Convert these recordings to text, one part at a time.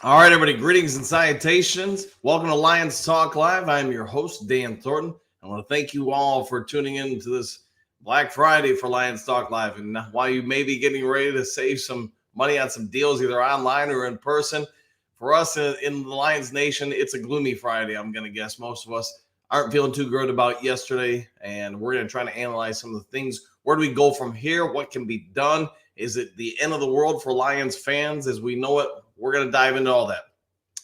All right, everybody, greetings and salutations. Welcome to Lions Talk Live. I'm your host, Dan Thornton. I want to thank you all for tuning in to this Black Friday for Lions Talk Live. And while you may be getting ready to save some money on some deals, either online or in person, for us in the Lions Nation, it's a gloomy Friday. I'm going to guess most of us aren't feeling too good about yesterday, and we're going to try to analyze some of the things. Where do we go from here? What can be done? Is it the end of the world for Lions fans as we know it? We're going to dive into all that.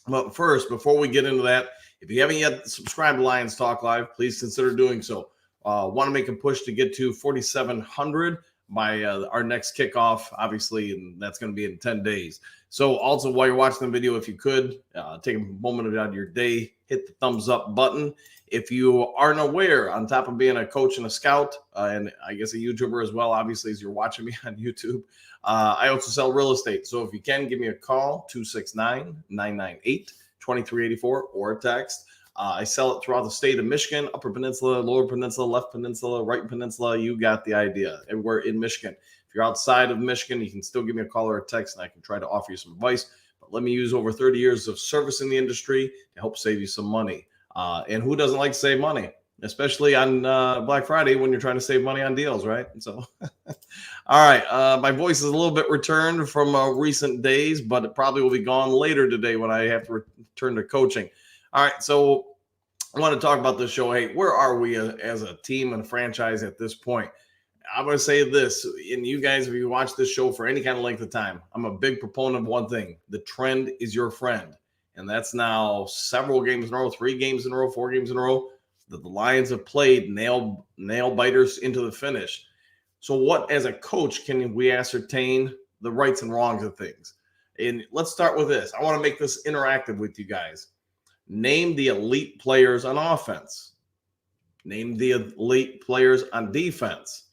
But first, before we get into that, if you haven't yet subscribed to Lions Talk Live, please consider doing so. Want to make a push to get to 4,700 by our next kickoff, obviously, and that's going to be in 10 days. So also, while you're watching the video, if you could, take a moment out of your day, hit the thumbs up button. If you aren't aware, on top of being a coach and a scout, and I guess a YouTuber as well, obviously, as you're watching me on YouTube, I also sell real estate. So if you can, give me a call, 269-998-2384, or a text. I sell it throughout the state of Michigan, Upper Peninsula, Lower Peninsula, Left Peninsula, Right Peninsula. You got the idea. And we're in Michigan. If you're outside of Michigan, you can still give me a call or a text, and I can try to offer you some advice. But let me use over 30 years of service in the industry to help save you some money. And who doesn't like to save money, especially on Black Friday when you're trying to save money on deals, right? So, all right. My voice is a little bit returned from recent days, but it probably will be gone later today when I have to return to coaching. All right. So I want to talk about this show. Hey, where are we as a team and a franchise at this point? I'm going to say this, and you guys, if you watch this show for any kind of length of time, I'm a big proponent of one thing. The trend is your friend. And that's now several games in a row, 3 games in a row, 4 games in a row that the Lions have played nail biters into the finish. So what, as a coach, can we ascertain the rights and wrongs of things? And let's start with this. I want to make this interactive with you guys. Name the elite players on offense. Name the elite players on defense.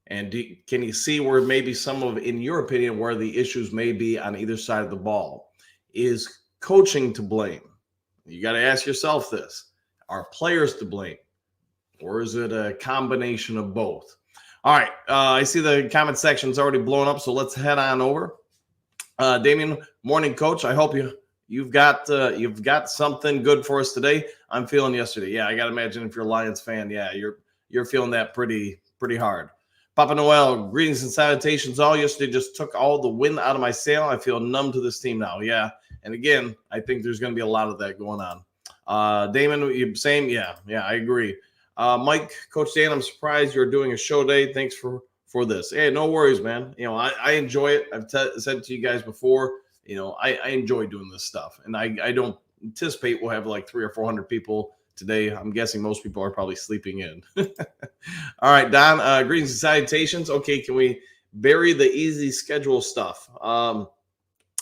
And can you see where maybe some of, in your opinion, where the issues may be on either side of the ball? Is coaching to blame? You got to ask yourself this. Are players to blame? Or is it a combination of both? All right. I see the comment section's already blown up, so let's head on over. Damien, morning, coach. I hope you've got something good for us today. I'm feeling yesterday. Yeah, I got to imagine if you're a Lions fan, yeah, you're feeling that pretty hard. Papa Noel, greetings and salutations all. Yesterday just took all the wind out of my sail. I feel numb to this team now. Yeah. And again, I think there's going to be a lot of that going on. Damon, same. Yeah, I agree. Mike, Coach Dan, I'm surprised you're doing a show day. Thanks for this. Hey, no worries, man. You know, I enjoy it. I've said to you guys before, you know, I enjoy doing this stuff. And I don't anticipate we'll have like 300 or 400 people today. I'm guessing most people are probably sleeping in. All right, Don, greetings and salutations. Okay, can we bury the easy schedule stuff?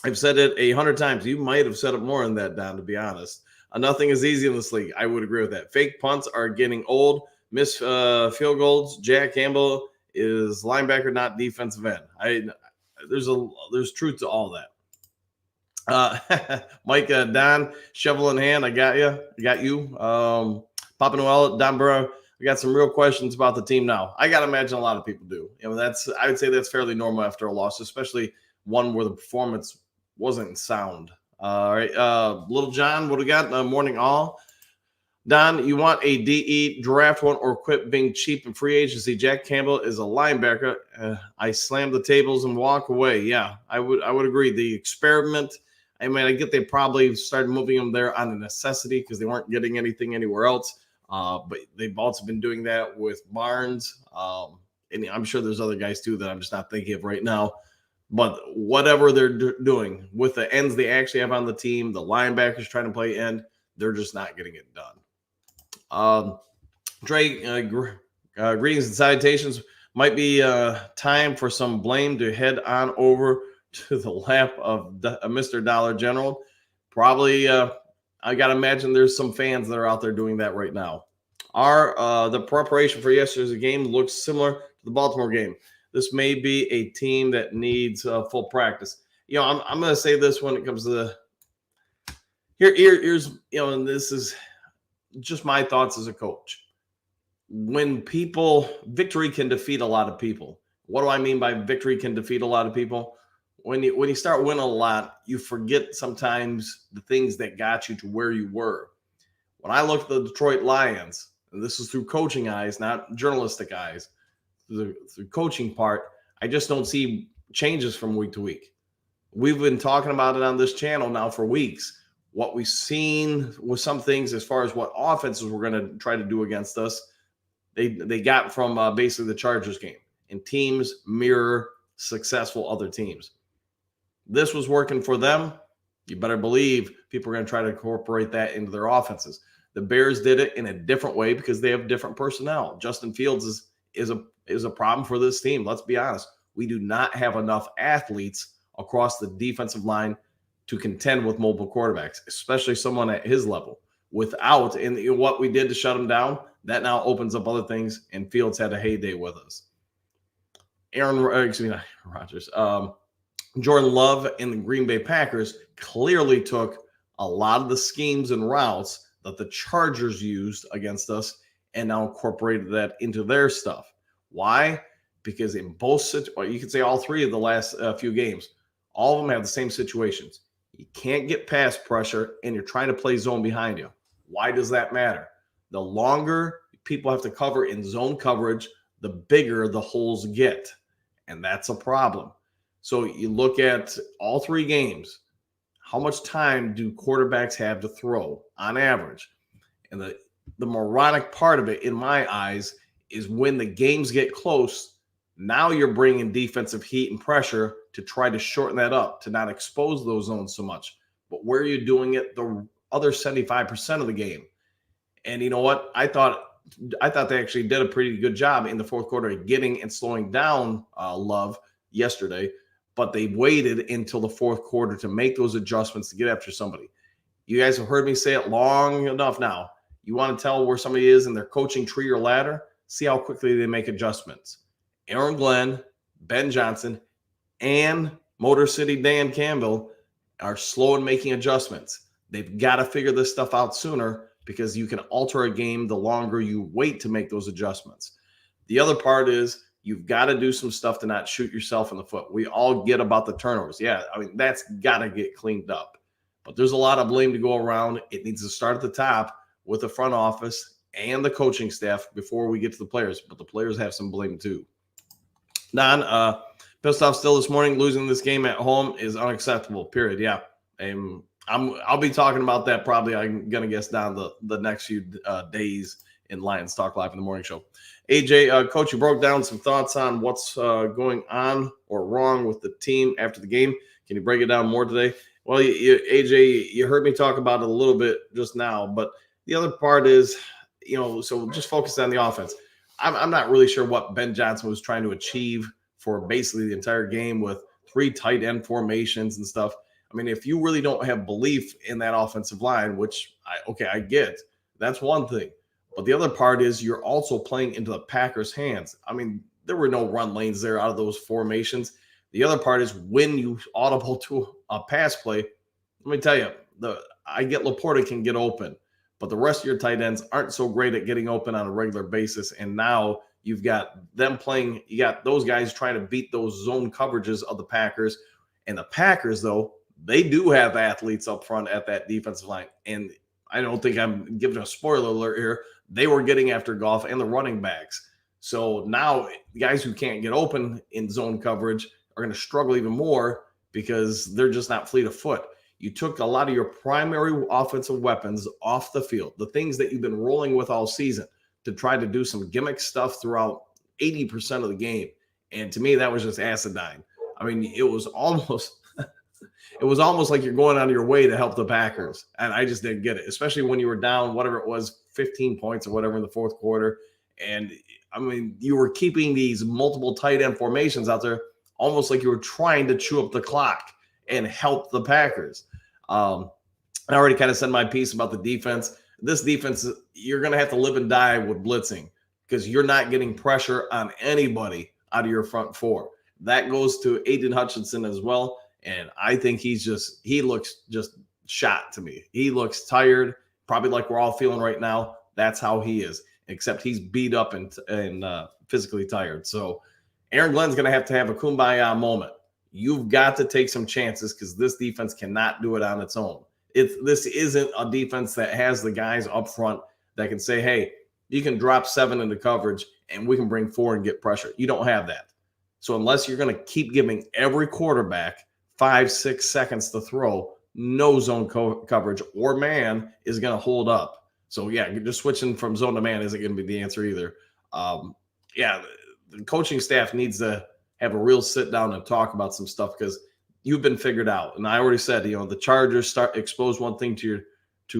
I've said it 100 times. You might have said it more than that, Don, to be honest. Nothing is easy in this league. I would agree with that. Fake punts are getting old. Missed field goals. Jack Campbell is linebacker, not defensive end. There's truth to all that. Mike, Don, shovel in hand. I got you. Papa Noel, Don Burrow. We got some real questions about the team now. I got to imagine a lot of people do. You know, I would say that's fairly normal after a loss, especially one where the performance wasn't sound. All right. Little John, what do we got? Morning all. Don, you want a DE draft one or quit being cheap in free agency? Jack Campbell is a linebacker. I slam the tables and walk away. Yeah, I would agree. The experiment, I mean, I get they probably started moving them there on a necessity because they weren't getting anything anywhere else. But they've also been doing that with Barnes. And I'm sure there's other guys too that I'm just not thinking of right now. But whatever they're doing with the ends they actually have on the team, the linebackers trying to play end, they're just not getting it done. Drake, greetings and salutations. Might be time for some blame to head on over to the lap of Mr. Dollar General. Probably, I got to imagine there's some fans that are out there doing that right now. The preparation for yesterday's game looks similar to the Baltimore game. This may be a team that needs full practice. You know, I'm going to say this when it comes to the here's you know, and this is just my thoughts as a coach. When victory can defeat a lot of people. What do I mean by victory can defeat a lot of people? when you start winning a lot, you forget sometimes the things that got you to where you were. When I look at the Detroit Lions, and this is through coaching eyes, not journalistic eyes, through coaching part, I just don't see changes from week to week. We've been talking about it on this channel now for weeks. What we've seen with some things as far as what offenses we're going to try to do against us, they got from basically the Chargers game. And teams mirror successful other teams. This was working for them. You better believe people are going to try to incorporate that into their offenses. The Bears did it in a different way because they have different personnel. Justin Fields is a problem for this team. Let's be honest. We do not have enough athletes across the defensive line to contend with mobile quarterbacks, especially someone at his level. Without, and what we did to shut him down, that now opens up other things, and Fields had a heyday with us. Rodgers. Jordan Love and the Green Bay Packers clearly took a lot of the schemes and routes that the Chargers used against us and now incorporated that into their stuff. Why? Because in both, you could say all three of the last few games, all of them have the same situations. You can't get pass pressure, and you're trying to play zone behind you. Why does that matter? The longer people have to cover in zone coverage, the bigger the holes get, and that's a problem. So you look at all three games, how much time do quarterbacks have to throw on average? And the moronic part of it, in my eyes, is when the games get close, now you're bringing defensive heat and pressure to try to shorten that up, to not expose those zones so much. But where are you doing it the other 75% of the game? And you know what? I thought they actually did a pretty good job in the fourth quarter of getting and slowing down Love yesterday, but they waited until the fourth quarter to make those adjustments to get after somebody. You guys have heard me say it long enough now. You want to tell where somebody is in their coaching tree or ladder? See how quickly they make adjustments. Aaron Glenn, Ben Johnson, and Motor City Dan Campbell are slow in making adjustments. They've got to figure this stuff out sooner because you can alter a game the longer you wait to make those adjustments. The other part is you've got to do some stuff to not shoot yourself in the foot. We all get about the turnovers. Yeah, I mean, that's got to get cleaned up. But there's a lot of blame to go around. It needs to start at the top with the front office and the coaching staff before we get to the players. But the players have some blame too. Don, pissed off still this morning. Losing this game at home is unacceptable, period. Yeah. I'll be talking about that probably, I'm going to guess, down the next few days in Lions Talk Live in the morning show. AJ, Coach, you broke down some thoughts on what's going on or wrong with the team after the game. Can you break it down more today? Well, AJ, you heard me talk about it a little bit just now, but the other part is, so just focus on the offense. I'm not really sure what Ben Johnson was trying to achieve for basically the entire game with 3 tight end formations and stuff. I mean, if you really don't have belief in that offensive line, which I get, that's one thing. But the other part is you're also playing into the Packers' hands. I mean, there were no run lanes there out of those formations. The other part is when you audible to a pass play, let me tell you, I get Laporta can get open, but the rest of your tight ends aren't so great at getting open on a regular basis. And now you've got them playing, you got those guys trying to beat those zone coverages of the Packers. And the Packers, though, they do have athletes up front at that defensive line. And I don't think I'm giving a spoiler alert here. They were getting after Goff and the running backs. So now guys who can't get open in zone coverage are going to struggle even more because they're just not fleet of foot. You took a lot of your primary offensive weapons off the field, the things that you've been rolling with all season, to try to do some gimmick stuff throughout 80% of the game. And to me, that was just asinine. I mean, it was almost like you're going out of your way to help the Packers. And I just didn't get it, especially when you were down, whatever it was, 15 points or whatever in the fourth quarter. And I mean, you were keeping these multiple tight end formations out there, almost like you were trying to chew up the clock and help the Packers. I already kind of said my piece about the defense. This defense, you're going to have to live and die with blitzing because you're not getting pressure on anybody out of your front four. That goes to Aiden Hutchinson as well. And I think he looks just shot to me. He looks tired, probably like we're all feeling right now. That's how he is, except he's beat up and physically tired. So Aaron Glenn's going to have a kumbaya moment. you've got to take some chances because this defense cannot do it on its own. This isn't a defense that has the guys up front that can say, hey, you can drop 7 into coverage and we can bring 4 and get pressure. You don't have that. So unless you're going to keep giving every quarterback 5-6 seconds to throw, no zone coverage or man is going to hold up. So, yeah, just switching from zone to man isn't going to be the answer either. The coaching staff needs to have a real sit down and talk about some stuff because you've been figured out. And I already said, the Chargers expose one thing to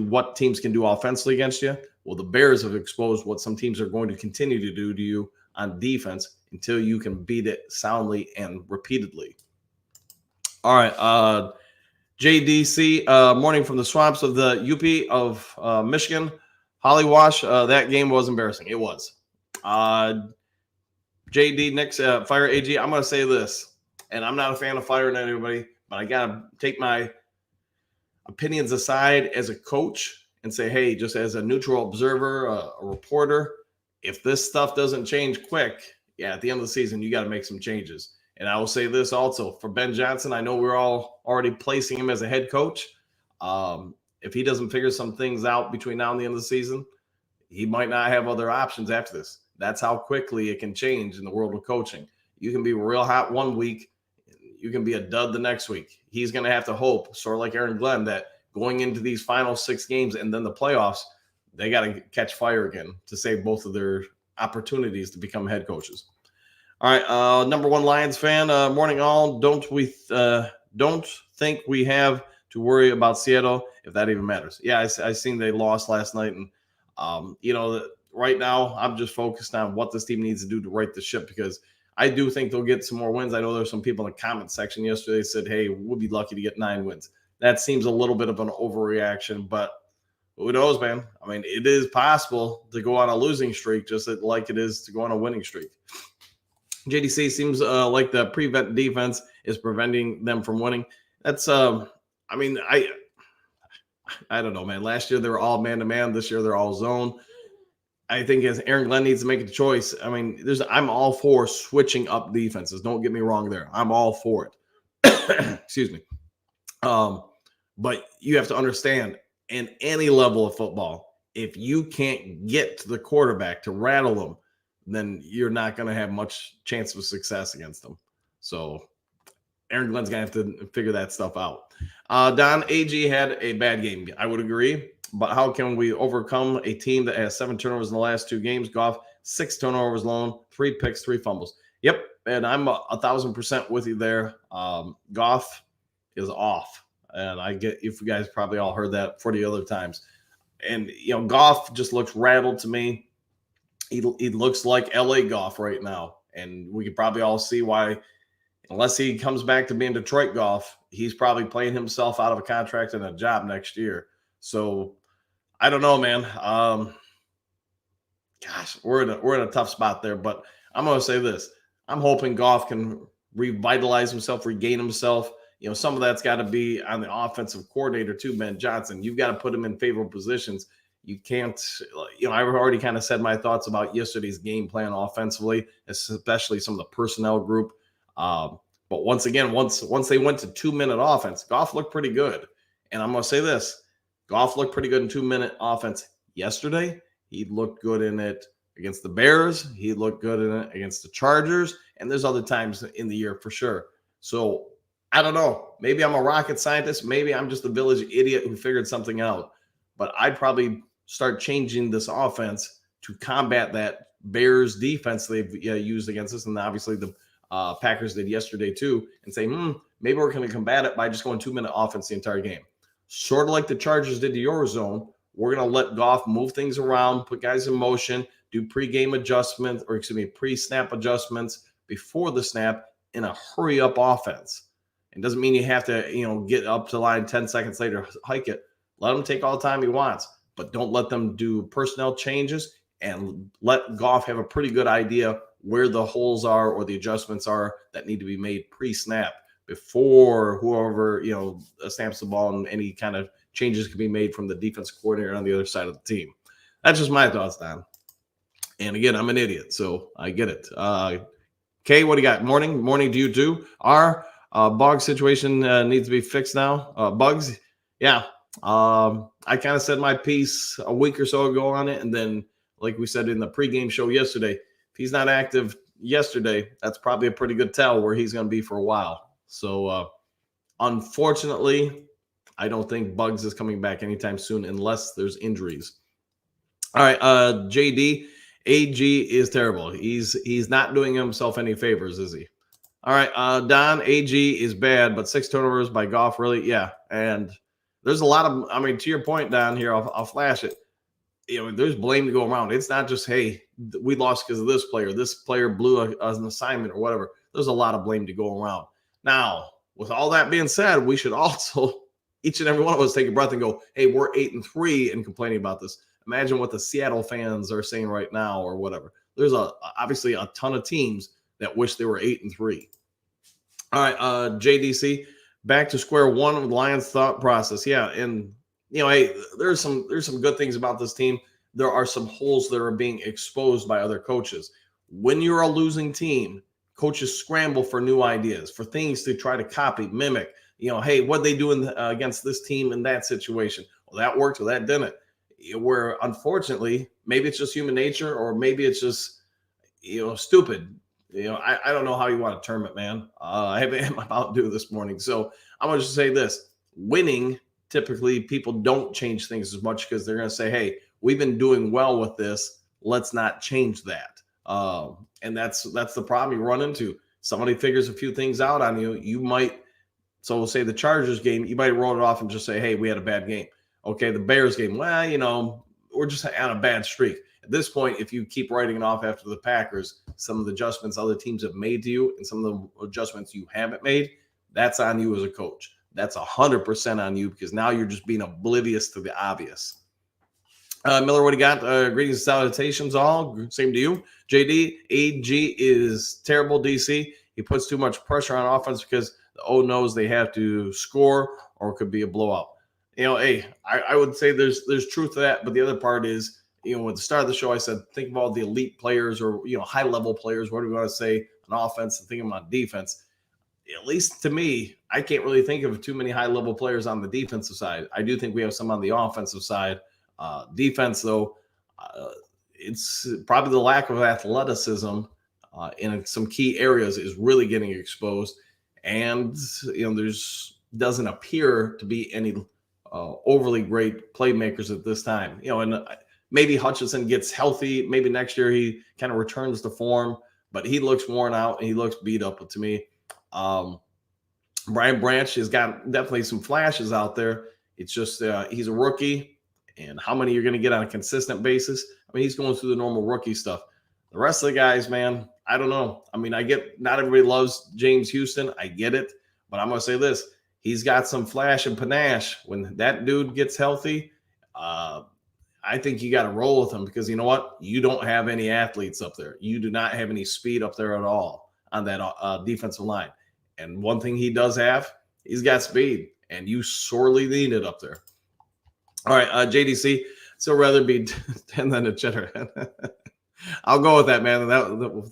what teams can do offensively against you. Well, the Bears have exposed what some teams are going to continue to do to you on defense until you can beat it soundly and repeatedly. All right. JDC, morning from the swamps of the UP of Michigan. Holly Wash, that game was embarrassing. It was. JD, Nick's Fire AG. I'm going to say this, and I'm not a fan of firing anybody, but I got to take my opinions aside as a coach and say, hey, just as a neutral observer, a reporter, if this stuff doesn't change quick, at the end of the season, you got to make some changes. And I will say this also for Ben Johnson. I know we're all already placing him as a head coach. If he doesn't figure some things out between now and the end of the season, he might not have other options after this. That's how quickly it can change in the world of coaching. You can be real hot one week. You can be a dud the next week. He's going to have to hope, sort of like Aaron Glenn, that going into these final 6 games and then the playoffs, they got to catch fire again to save both of their opportunities to become head coaches. All right, number 1 Lions fan, morning all. Don't think we have to worry about Seattle if that even matters. Yeah, I seen they lost last night, and right now I'm just focused on what this team needs to do to right the ship because I do think they'll get some more wins. I know there's some people in the comment section yesterday said, hey, we'll be lucky to get 9 wins. That seems a little bit of an overreaction, but who knows, man? I mean, it is possible to go on a losing streak just like it is to go on a winning streak. JDC seems like the prevent defense is preventing them from winning. That's, I don't know, man. Last year they were all man-to-man. This year they're all zone. I think as Aaron Glenn needs to make a choice. I mean, I'm all for switching up defenses. Don't get me wrong there. I'm all for it. Excuse me. But you have to understand, in any level of football, if you can't get to the quarterback to rattle them, then you're not going to have much chance of success against them. So Aaron Glenn's going to have to figure that stuff out. Don AG had a bad game. I would agree. But how can we overcome a team that has 7 turnovers in the last 2 games? Goff, 6 turnovers alone, 3 picks, 3 fumbles. Yep, and I'm 1,000% with you there. Goff is off. And I get if you guys probably all heard that 40 other times. And, Goff just looks rattled to me. He looks like LA Goff right now. And we could probably all see why, unless he comes back to being Detroit Goff, he's probably playing himself out of a contract and a job next year. So I don't know, man. We're in a tough spot there. But I'm going to say this. I'm hoping Goff can revitalize himself, regain himself. Some of that's got to be on the offensive coordinator too, Ben Johnson. You've got to put him in favorable positions. You can't, I've already kind of said my thoughts about yesterday's game plan offensively, especially some of the personnel group. But once again, once they went to 2-minute offense, Goff looked pretty good. And I'm going to say this. Goff looked pretty good in 2-minute offense yesterday. He looked good in it against the Bears. He looked good in it against the Chargers. And there's other times in the year for sure. So I don't know. Maybe I'm a rocket scientist. Maybe I'm just a village idiot who figured something out. But I'd probably start changing this offense to combat that Bears defense they've used against us. And obviously the Packers did yesterday too. And say, maybe we're going to combat it by just going 2-minute offense the entire game. Sort of like the Chargers did to your zone. We're going to let Goff move things around, put guys in motion, do pre-snap adjustments before the snap in a hurry-up offense. It doesn't mean you have to, get up to the line 10 seconds later, hike it. Let him take all the time he wants, but don't let them do personnel changes and let Goff have a pretty good idea where the holes are or the adjustments are that need to be made pre-snap before whoever, snaps the ball and any kind of changes can be made from the defense coordinator on the other side of the team. That's just my thoughts, Don. And again, I'm an idiot, so I get it. Kay, what do you got? Morning to you too. Bog situation needs to be fixed now. Bugs, yeah. I kind of said my piece a week or so ago on it, and then, like we said in the pregame show yesterday, if he's not active yesterday, that's probably a pretty good tell where he's going to be for a while. So, unfortunately, I don't think Bugs is coming back anytime soon unless there's injuries. All right, JD, AG is terrible. He's not doing himself any favors, is he? All right, Don, AG is bad, but 6 turnovers by Goff, really? Yeah, and there's a lot of, I mean, to your point, Don, here, I'll flash it. There's blame to go around. It's not just, hey, we lost because of this player blew an assignment or whatever. There's a lot of blame to go around. Now, with all that being said, we should also, each and every one of us, take a breath and go, hey, we're 8-3 and complaining about this. Imagine what the Seattle fans are saying right now or whatever. There's obviously a ton of teams that wish they were 8-3. All right, JDC, back to square one with Lions thought process. Yeah, and hey, there's some good things about this team. There are some holes that are being exposed by other coaches. When you're a losing team, coaches scramble for new ideas, for things to try to copy, mimic. Hey, what they do against this team in that situation? Well, that worked, or that didn't. Where unfortunately, maybe it's just human nature, or maybe it's just stupid. I don't know how you want to term it, man. I have my about due this morning, so I'm going to just say this: winning, typically people don't change things as much because they're going to say, hey, we've been doing well with this, let's not change that. And that's the problem you run into. Somebody figures a few things out on you. You might, so we'll say the Chargers game, you might roll it off and just say, hey, we had a bad game. Okay, the Bears game, well, we're just on a bad streak. At this point, if you keep writing it off after the Packers, some of the adjustments other teams have made to you and some of the adjustments you haven't made, that's on you as a coach. That's 100% on you, because now you're just being oblivious to the obvious. Miller, what do you got? Greetings and salutations, all. Same to you. JD, AG is terrible, DC. He puts too much pressure on offense because the O knows they have to score, or it could be a blowout. Hey, I would say there's truth to that, but the other part is, at the start of the show, I said, think of all the elite players, or, high-level players, what do we want to say, on offense, and think of them on defense. At least to me, I can't really think of too many high-level players on the defensive side. I do think we have some on the offensive side. Defense, though, it's probably the lack of athleticism in some key areas is really getting exposed. And, there's doesn't appear to be any overly great playmakers at this time. And maybe Hutchinson gets healthy. Maybe next year he kind of returns to form, but he looks worn out and he looks beat up to me. Brian Branch has got definitely some flashes out there. It's just he's a rookie, and how many you're going to get on a consistent basis? I mean, he's going through the normal rookie stuff. The rest of the guys, man, I don't know. I mean, I get not everybody loves James Houston. I get it, but I'm going to say this. He's got some flash and panache. When that dude gets healthy, I think you got to roll with him, because you know what? You don't have any athletes up there. You do not have any speed up there at all on that defensive line. And one thing he does have, he's got speed, and you sorely need it up there. All right, JDC, still rather be 10 than a cheddar. I'll go with that, man.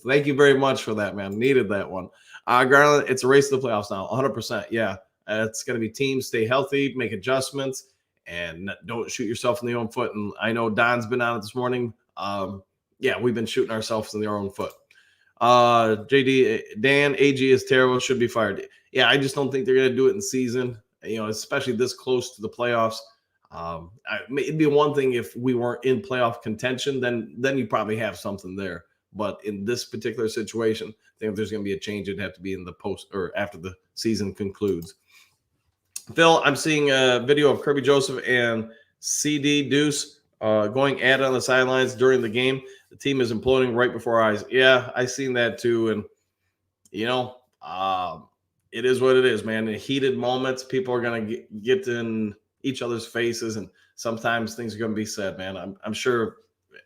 Thank you very much for that, man. Needed that one. Garland, it's a race to the playoffs now, 100%. Yeah, it's going to be teams stay healthy, make adjustments, and don't shoot yourself in the own foot. And I know Don's been on it this morning. Yeah, we've been shooting ourselves in our own foot. JD, Dan, AG is terrible, should be fired. Yeah, I just don't think they're going to do it in season, especially this close to the playoffs. It'd be one thing if we weren't in playoff contention, then you probably have something there. But in this particular situation, I think if there's going to be a change, it'd have to be in the post or after the season concludes. Phil, I'm seeing a video of Kirby Joseph and CD Deuce going at it on the sidelines during the game. The team is imploding right before our eyes. Yeah, I seen that too. And, it is what it is, man. In heated moments, people are going to get in each other's faces, and sometimes things are going to be said, man. I'm sure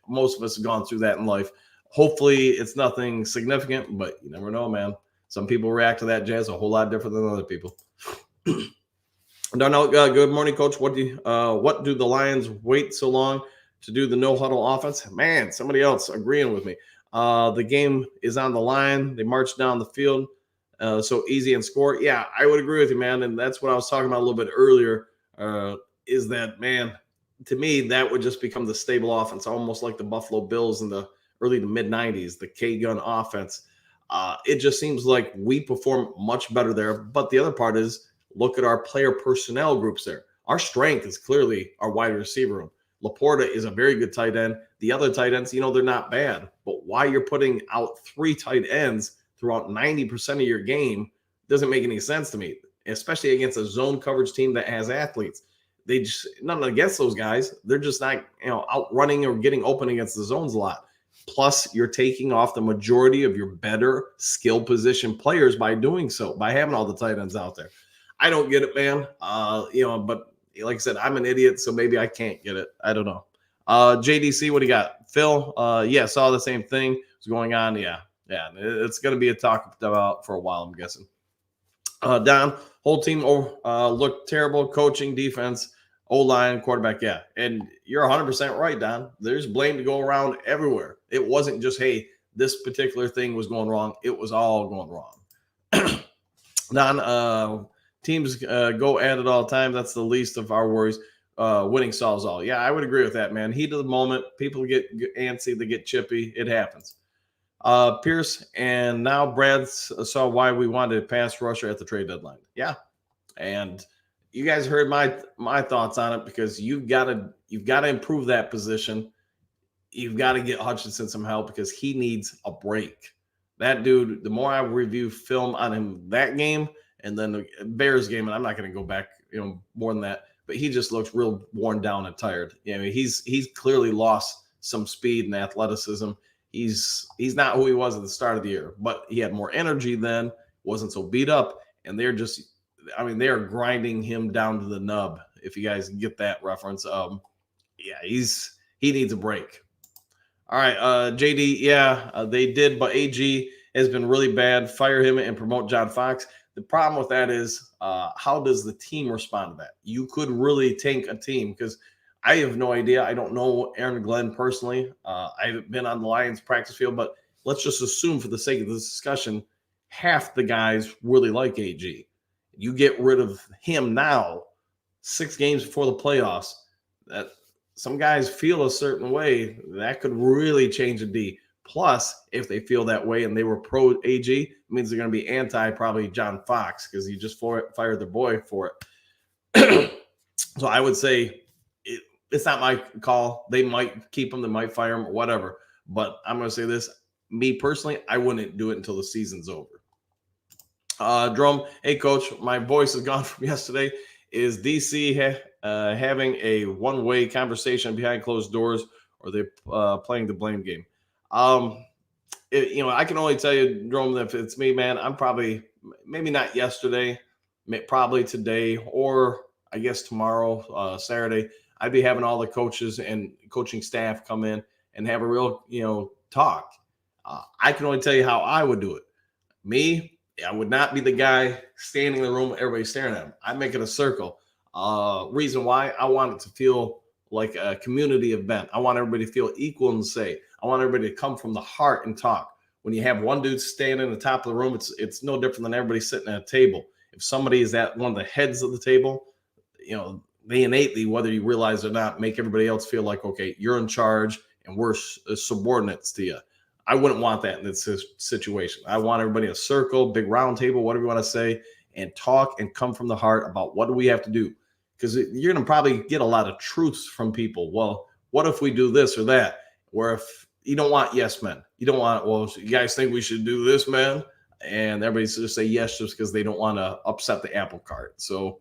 most of us have gone through that in life. Hopefully it's nothing significant, but you never know, man. Some people react to that jazz a whole lot different than other people. Darnell, good morning, Coach. What do the Lions wait so long to do the no huddle offense? Man, somebody else agreeing with me. The game is on the line. They march down the field. so easy and score. Yeah, I would agree with you, man. And that's what I was talking about a little bit earlier. Is that, man? To me, that would just become the stable offense, almost like the Buffalo Bills in the early to mid '90s, the K gun offense. It just seems like we perform much better there. But the other part is look at our player personnel groups there. Our strength is clearly our wide receiver room. Laporta is a very good tight end. The other tight ends, they're not bad. But why you're putting out 3 tight ends throughout 90% of your game doesn't make any sense to me, especially against a zone coverage team that has athletes. They just, nothing against those guys. They're just not, out running or getting open against the zones a lot. Plus, you're taking off the majority of your better skill position players by doing so, by having all the tight ends out there. I don't get it, man. But like I said, I'm an idiot, so maybe I can't get it. I don't know. JDC, what do you got? Phil, yeah, saw the same thing. What's going on? Yeah. It's going to be a talk about for a while, I'm guessing. Don, whole team looked terrible. Coaching, defense, O-line, quarterback, yeah. And you're 100% right, Don. There's blame to go around everywhere. It wasn't just, hey, this particular thing was going wrong. It was all going wrong. Don, teams go at it all the time. That's the least of our worries. Winning solves all. Yeah, I would agree with that, man. Heat of the moment. People get antsy. They get chippy. It happens. Pierce, and now Brad saw why we wanted a pass rusher at the trade deadline. Yeah, and you guys heard my thoughts on it, because you've got to improve that position. You've got to get Hutchinson some help, because he needs a break. That dude, the more I review film on him that game and then the Bears game, and I'm not going to go back, more than that, but he just looks real worn down and tired. He's clearly lost some speed and athleticism. He's not who he was at the start of the year, but he had more energy then, wasn't so beat up, and they are grinding him down to the nub, if you guys get that reference. He needs a break. All right, JD, yeah, they did, but AG has been really bad. Fire him and promote John Fox. The problem with that is, how does the team respond to that? You could really tank a team, because I have no idea. I don't know Aaron Glenn personally. I haven't been on the Lions practice field, but let's just assume, for the sake of this discussion, half the guys really like AG. You get rid of him now, 6 games before the playoffs, that some guys feel a certain way, that could really change a D. Plus, if they feel that way and they were pro AG, it means they're going to be anti probably John Fox, because he just fired the boy for it. So I would say it's not my call. They might keep him, they might fire him, or whatever. But I'm going to say this. Me personally, I wouldn't do it until the season's over. Drum, hey, coach, my voice is gone from yesterday. Is DC having a one-way conversation behind closed doors, or are they playing the blame game? I can only tell you, Drum, that if it's me, man, I'm probably, maybe not yesterday, probably today, or I guess tomorrow, Saturday, I'd be having all the coaches and coaching staff come in and have a real, talk. I can only tell you how I would do it. Me, I would not be the guy standing in the room, everybody staring at him. I'd make it a circle. Reason why? I want it to feel like a community event. I want everybody to feel equal and say. I want everybody to come from the heart and talk. When you have one dude standing at the top of the room, it's no different than everybody sitting at a table. If somebody is at one of the heads of the table, they innately, whether you realize it or not, make everybody else feel like, okay, you're in charge and we're subordinates to you. I wouldn't want that in this situation. I want everybody in a circle, big round table, whatever you want to say, and talk and come from the heart about what do we have to do. Because you're going to probably get a lot of truths from people. Well, what if we do this or that? Where if you don't want yes men, you don't want, well, you guys think we should do this, man? And everybody's just say yes just because they don't want to upset the apple cart. So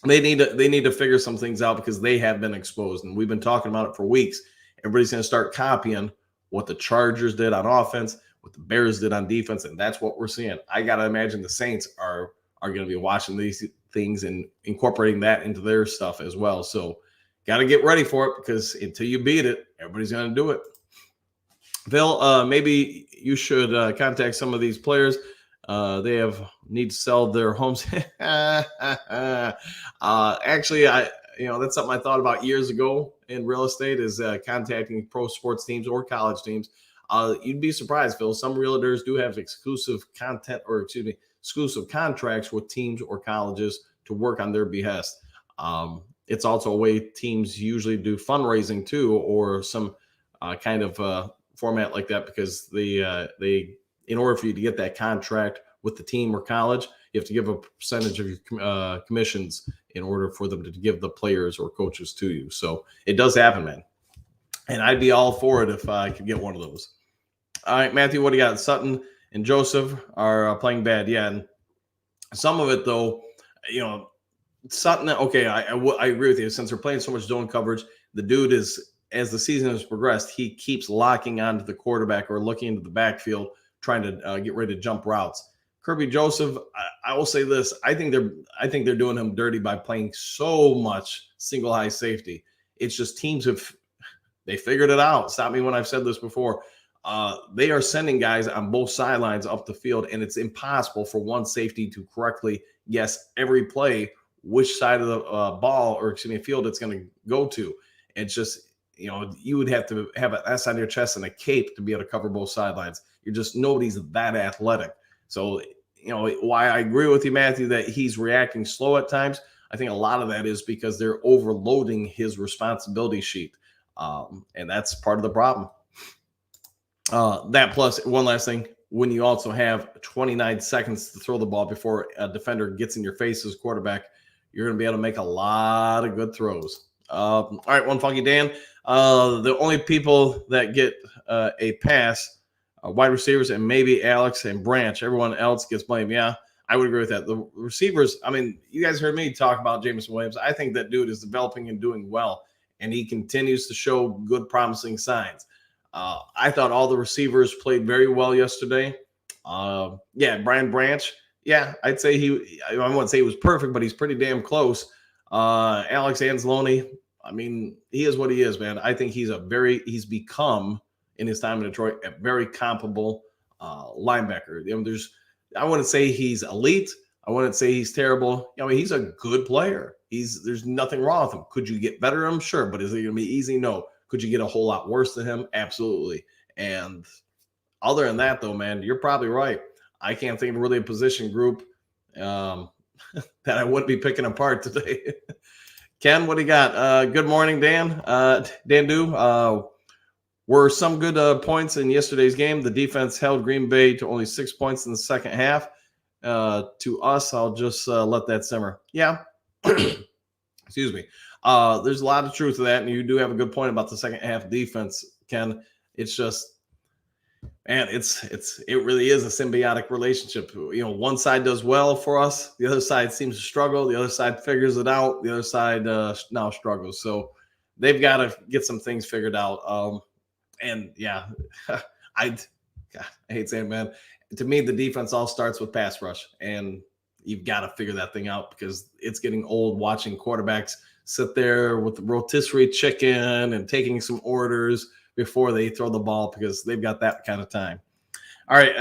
they need to figure some things out, because they have been exposed, and we've been talking about it for weeks. Everybody's going to start copying what the Chargers did on offense, what the Bears did on defense, and that's what we're seeing. I got to imagine the Saints are going to be watching these things and incorporating that into their stuff as well. So got to get ready for it, because until you beat it, everybody's going to do it. Phil, maybe you should contact some of these players. They need to sell their homes. Actually, that's something I thought about years ago in real estate, is contacting pro sports teams or college teams. You'd be surprised, Phil. Some realtors do have exclusive content, or exclusive contracts with teams or colleges to work on their behest. It's also a way teams usually do fundraising too, or some kind of format like that, because they in order for you to get that contract with the team or college, you have to give a percentage of your commissions in order for them to give the players or coaches to you. So it does happen, man. And I'd be all for it if I could get one of those. All right, Matthew, what do you got? Sutton and Joseph are playing bad. Yeah. And some of it, though, Sutton, okay, I agree with you. Since they're playing so much zone coverage, the dude is, as the season has progressed, he keeps locking onto the quarterback or looking into the backfield, trying to get ready to jump routes. Kirby Joseph, I will say this: I think they're doing him dirty by playing so much single high safety. It's just teams they figured it out. Stop me when I've said this before. They are sending guys on both sidelines up the field, and it's impossible for one safety to correctly guess every play which side of the field it's going to go to. It's just, you would have to have an S on your chest and a cape to be able to cover both sidelines. Nobody's that athletic. So, why I agree with you, Matthew, that he's reacting slow at times. I think a lot of that is because they're overloading his responsibility sheet. And that's part of the problem. That plus, one last thing, when you also have 29 seconds to throw the ball before a defender gets in your face as quarterback, you're going to be able to make a lot of good throws. All right, One Funky Dan. The only people that get a pass are wide receivers and maybe Alex and Branch. Everyone else gets blamed. Yeah, I would agree with that. The receivers, you guys heard me talk about Jameson Williams. I think that dude is developing and doing well, and he continues to show good, promising signs. I thought all the receivers played very well yesterday. Brian Branch. Yeah, I'd say I wouldn't say he was perfect, but he's pretty damn close. Alex Anzalone, he is what he is, man. I think he's become, in his time in Detroit, a very comparable linebacker. I wouldn't say he's elite. I wouldn't say he's terrible. He's a good player. There's nothing wrong with him. Could you get better at him? Sure. But is it going to be easy? No. Could you get a whole lot worse than him? Absolutely. And other than that, though, man, you're probably right. I can't think of really a position group that I wouldn't be picking apart today. Ken, what do you got? Good morning, Dan. Dan Du. Were some good points in yesterday's game. The defense held Green Bay to only 6 points in the second half. To us, I'll just let that simmer. Yeah. Excuse me. There's a lot of truth to that, and you do have a good point about the second half defense, Ken. It's just, man, it really is a symbiotic relationship. One side does well for us, the other side seems to struggle, the other side figures it out, the other side now struggles. So they've got to get some things figured out. And yeah, I hate saying, man, to me, the defense all starts with pass rush, and you've got to figure that thing out, because it's getting old watching quarterbacks sit there with the rotisserie chicken and taking some orders before they throw the ball, because they've got that kind of time. All right,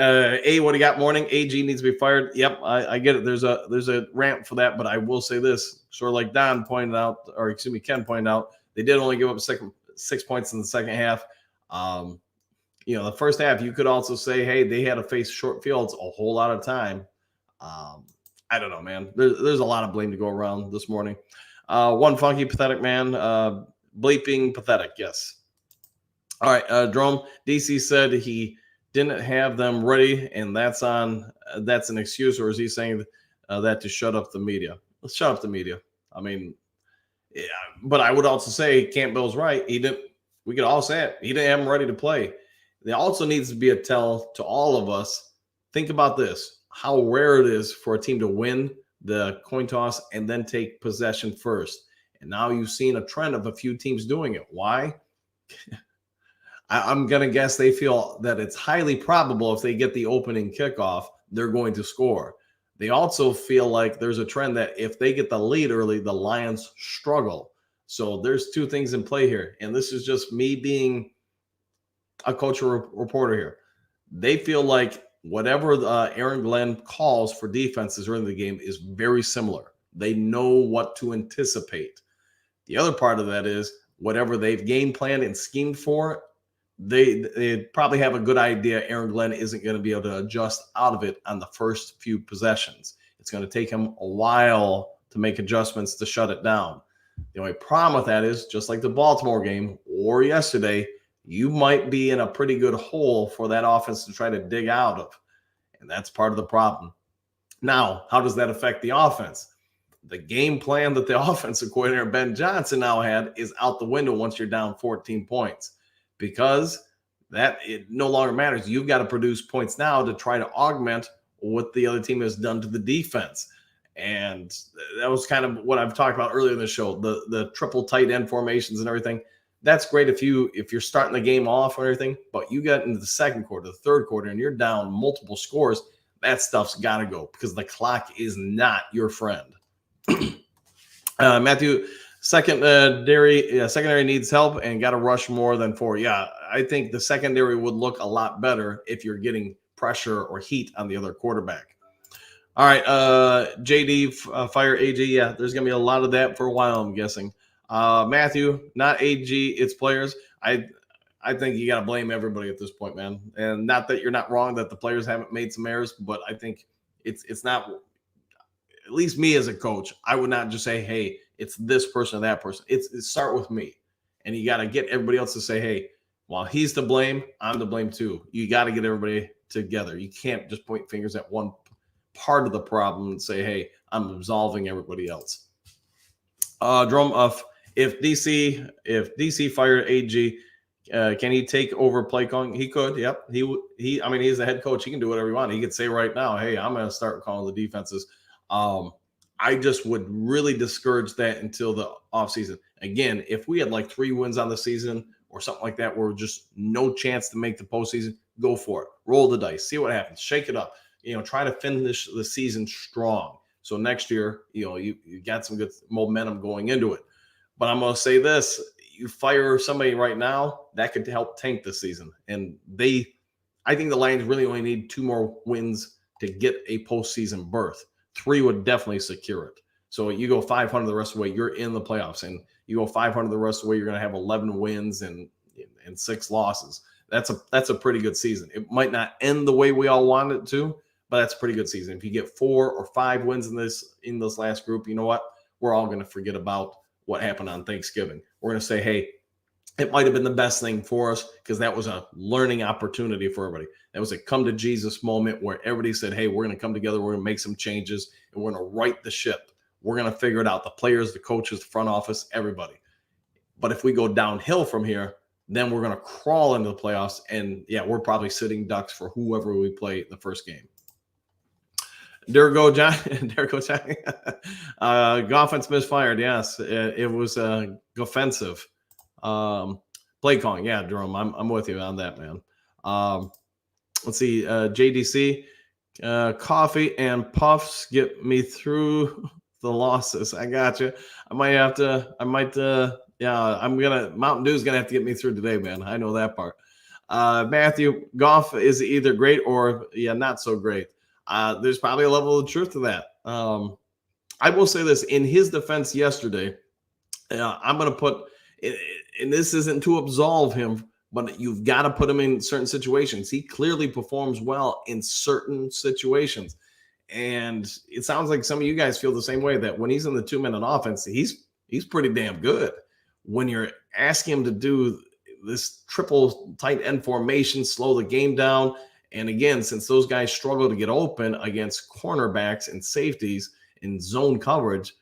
what do you got? Morning. AG needs to be fired. Yep, I get it. There's a rant for that, but I will say this, sort of like Ken pointed out, they did only give up 6 points in the second half. The first half, you could also say, hey, they had to face short fields a whole lot of time. I don't know, man. There's a lot of blame to go around this morning. One Funky Pathetic Man, bleeping pathetic. Yes. All right. Drome DC said he didn't have them ready, and that's an excuse, or is he saying that to shut up the media? Let's shut up the media. Yeah, but I would also say Campbell's right. We could all say it. He didn't have them ready to play. There also needs to be a tell to all of us. Think about this: how rare it is for a team to win the coin toss and then take possession first. And now you've seen a trend of a few teams doing it. Why? I'm going to guess they feel that it's highly probable if they get the opening kickoff, they're going to score. They also feel like there's a trend that if they get the lead early, the Lions struggle. So there's two things in play here. And this is just me being a coach or reporter here. They feel like whatever Aaron Glenn calls for defenses early in the game is very similar. They know what to anticipate. The other part of that is whatever they've game planned and schemed for, they probably have a good idea Aaron Glenn isn't going to be able to adjust out of it on the first few possessions. It's going to take him a while to make adjustments to shut it down. The only problem with that is, just like the Baltimore game or yesterday, you might be in a pretty good hole for that offense to try to dig out of. And that's part of the problem. Now, how does that affect the offense? The game plan that the offensive coordinator Ben Johnson now had is out the window once you're down 14 points, because that it no longer matters. You've got to produce points now to try to augment what the other team has done to the defense. And that was kind of what I've talked about earlier in the show, the triple tight end formations and everything. That's great if you're starting the game off and everything, but you get into the second quarter, the third quarter, and you're down multiple scores. That stuff's got to go, because the clock is not your friend. Matthew, secondary needs help and got to rush more than 4. Yeah, I think the secondary would look a lot better if you're getting pressure or heat on the other quarterback. All right, JD, fire AG. Yeah, there's going to be a lot of that for a while, I'm guessing. Matthew, not AG, it's players. I think you got to blame everybody at this point, man. And not that you're not wrong that the players haven't made some errors, but I think it's not, at least me as a coach, I would not just say, hey, it's this person or that person. It's start with me. And you got to get everybody else to say, hey, while he's to blame, I'm to blame too. You got to get everybody together. You can't just point fingers at one part of the problem and say, hey, I'm absolving everybody else. Drum of if DC fired AG, can he take over play calling? He could. Yep. I mean, he's the head coach. He can do whatever he wants. He could say right now, hey, I'm going to start calling the defenses. I just would really discourage that until the offseason. Again, if we had like 3 wins on the season or something like that, where just no chance to make the postseason, go for it. Roll the dice. See what happens. Shake it up. Try to finish the season strong. So next year, you got some good momentum going into it. But I'm going to say this. You fire somebody right now, that could help tank the season. And I think the Lions really only need 2 more wins to get a postseason berth. 3 would definitely secure it. So you go 500 the rest of the way, you're in the playoffs. And you go 500 the rest of the way, you're going to have 11 wins and 6 losses. That's a pretty good season. It might not end the way we all want it to, but that's a pretty good season. If you get 4 or 5 wins in this last group, you know what? We're all going to forget about what happened on Thanksgiving. We're going to say, hey, it might have been the best thing for us, because that was a learning opportunity for everybody. That was a come to Jesus moment where everybody said, hey, we're going to come together. We're going to make some changes, and we're going to right the ship. We're going to figure it out. The players, the coaches, the front office, everybody. But if we go downhill from here, then we're going to crawl into the playoffs. And yeah, we're probably sitting ducks for whoever we play the first game. There go, John. Offense misfired. Yes, it was offensive. Play calling. Yeah, Jerome, I'm with you on that, man. Let's see. JDC, coffee and puffs get me through the losses. I got you. Mountain Dew's gonna have to get me through today, man. I know that part. Matthew, Goff is either great or not so great. There's probably a level of truth to that. I will say this in his defense yesterday. I'm going to put, and this isn't to absolve him, but you've got to put him in certain situations. He clearly performs well in certain situations. And it sounds like some of you guys feel the same way, that when he's in the 2-minute offense, he's pretty damn good. When you're asking him to do this triple tight end formation, slow the game down. And again, since those guys struggle to get open against cornerbacks and safeties in zone coverage,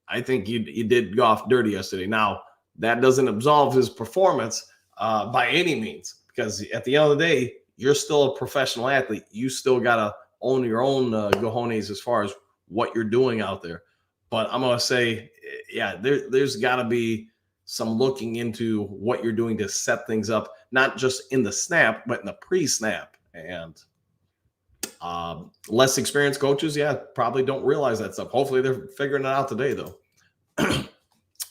I think you did Goff dirty yesterday. Now, that doesn't absolve his performance by any means, because at the end of the day, you're still a professional athlete. You still got to own your own cojones as far as what you're doing out there. But I'm going to say, yeah, there's got to be some looking into what you're doing to set things up, not just in the snap, but in the pre-snap. And less experienced coaches, probably don't realize that stuff. Hopefully they're figuring it out today, though.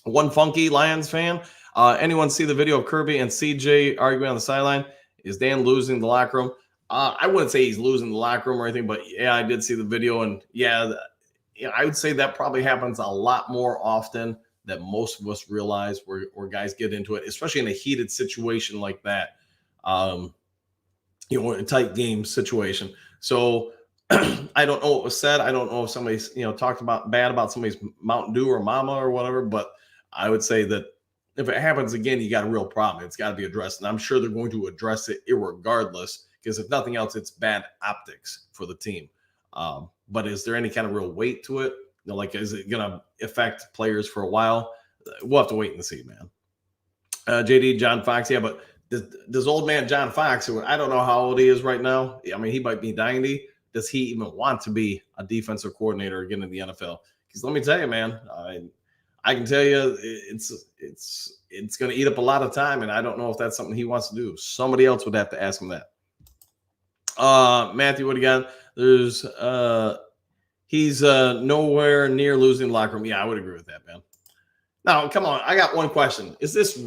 One funky Lions fan. Anyone see the video of Kirby and CJ arguing on the sideline? Is Dan losing the locker room? I wouldn't say he's losing the locker room or anything, but yeah, I did see the video, and I would say that probably happens a lot more often than most of us realize, where guys get into it, especially in a heated situation like that. A tight game situation. So I don't know what was said. I don't know if somebody's, talked about bad about somebody's Mountain Dew or mama or whatever, but I would say that if it happens again, you got a real problem. It's got to be addressed. And I'm sure they're going to address it irregardless, because if nothing else, it's bad optics for the team. But is there any kind of real weight to it? Like, is it going to affect players for a while? We'll have to wait and see, man. JD, John Fox, yeah, but does old man John Fox, who I don't know how old he is right now, I mean, he might be 90. Does he even want to be a defensive coordinator again in the NFL? Because let me tell you, man, I can tell you it's going to eat up a lot of time, and I don't know if that's something he wants to do. Somebody else would have to ask him that. Matthew, what do you got? There's he's nowhere near losing the locker room. Yeah, I would agree with that, man. Now, come on. I got one question. Is this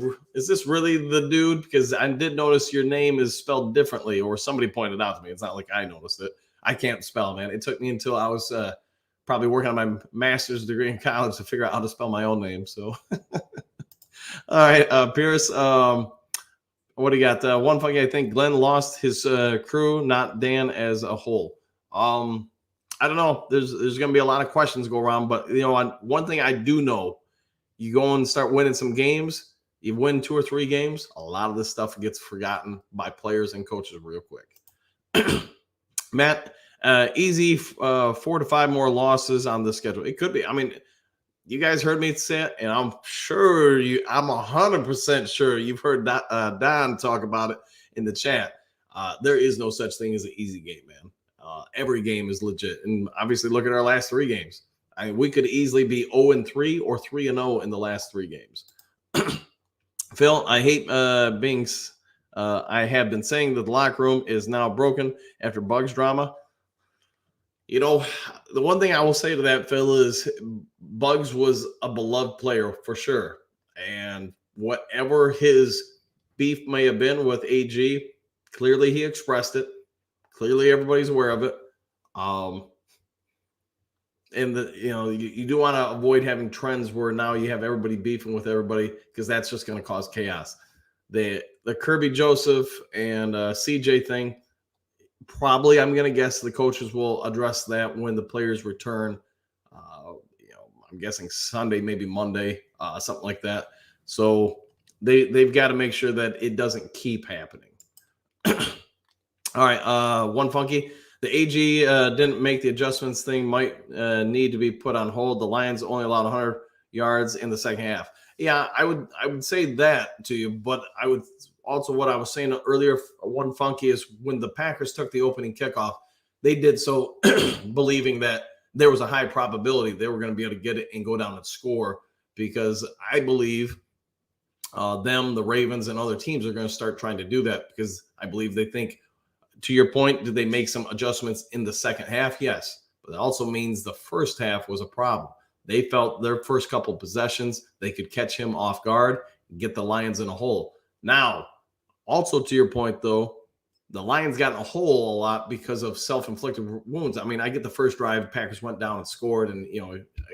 really the dude? Because I did notice your name is spelled differently, or somebody pointed out to me. It's not like I noticed it. I can't spell, man. It took me until I was probably working on my master's degree in college to figure out how to spell my own name. So, all right, Pierce. What do you got? One funky. I think Glenn lost his crew, not Dan as a whole. I don't know. There's going to be a lot of questions go around, but one thing I do know. You go and start winning some games, you win 2 or 3 games, a lot of this stuff gets forgotten by players and coaches real quick. Matt, easy 4 to 5 more losses on the schedule. It could be. I mean, you guys heard me say it, and I'm 100% sure you've heard Don talk about it in the chat. There is no such thing as an easy game, man. Every game is legit. And obviously, look at our last 3 games. We could easily be 0-3 or 3-0 in the last 3 games. Phil, I hate I have been saying that the locker room is now broken after Bugs drama. The one thing I will say to that, Phil, is Bugs was a beloved player for sure. And whatever his beef may have been with AG, clearly he expressed it. Clearly everybody's aware of it. And you do want to avoid having trends where now you have everybody beefing with everybody, because that's just going to cause chaos. The Kirby Joseph and CJ thing, probably I'm going to guess the coaches will address that when the players return. I'm guessing Sunday, maybe Monday, something like that. So they've got to make sure that it doesn't keep happening. All right, one funky. The AG didn't make the adjustments thing, might need to be put on hold. The Lions only allowed 100 yards in the second half. Yeah, I would say that to you, but I would also, what I was saying earlier, one funky, is when the Packers took the opening kickoff, they did so believing that there was a high probability they were going to be able to get it and go down and score, because I believe the Ravens and other teams are going to start trying to do that, because I believe they think, to your point, did they make some adjustments in the second half? Yes. But it also means the first half was a problem. They felt their first couple possessions, they could catch him off guard and get the Lions in a hole. Now, also to your point, though, the Lions got in a hole a lot because of self-inflicted wounds. I mean, I get the first drive, Packers went down and scored, and,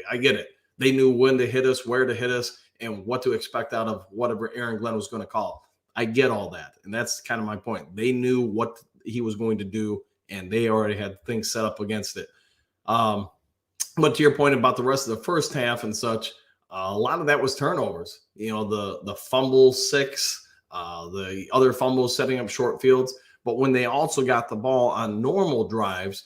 I get it. They knew when to hit us, where to hit us, and what to expect out of whatever Aaron Glenn was going to call. I get all that, and that's kind of my point. They knew what he was going to do, and they already had things set up against it. But to your point about the rest of the first half and such, a lot of that was turnovers. The fumble 6, the other fumbles setting up short fields. But when they also got the ball on normal drives,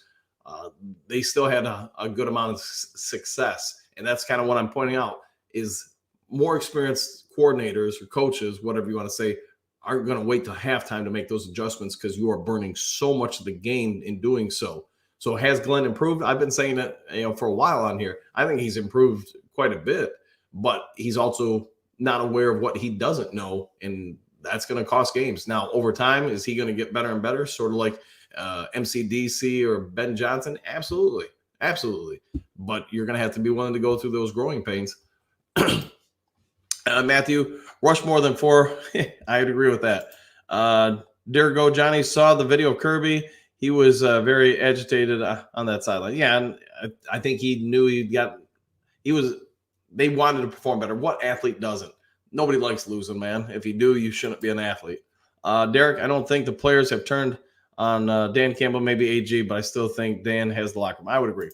they still had a good amount of success. And that's kind of what I'm pointing out, is more experienced coordinators or coaches, whatever you want to say, aren't going to wait till halftime to make those adjustments, because you are burning so much of the game in doing so. So has Glenn improved? I've been saying that for a while on here. I think he's improved quite a bit, but he's also not aware of what he doesn't know, and that's going to cost games. Now, over time, is he going to get better and better, sort of like MCDC or Ben Johnson? Absolutely. Absolutely. But you're going to have to be willing to go through those growing pains. Matthew, rush more than 4. I'd agree with that. Dear Go Johnny saw the video of Kirby. He was very agitated on that sideline. Yeah, and I think he knew they wanted to perform better. What athlete doesn't? Nobody likes losing, man. If you do, you shouldn't be an athlete. Derek, I don't think the players have turned on Dan Campbell, maybe AG, but I still think Dan has the locker room. I would agree.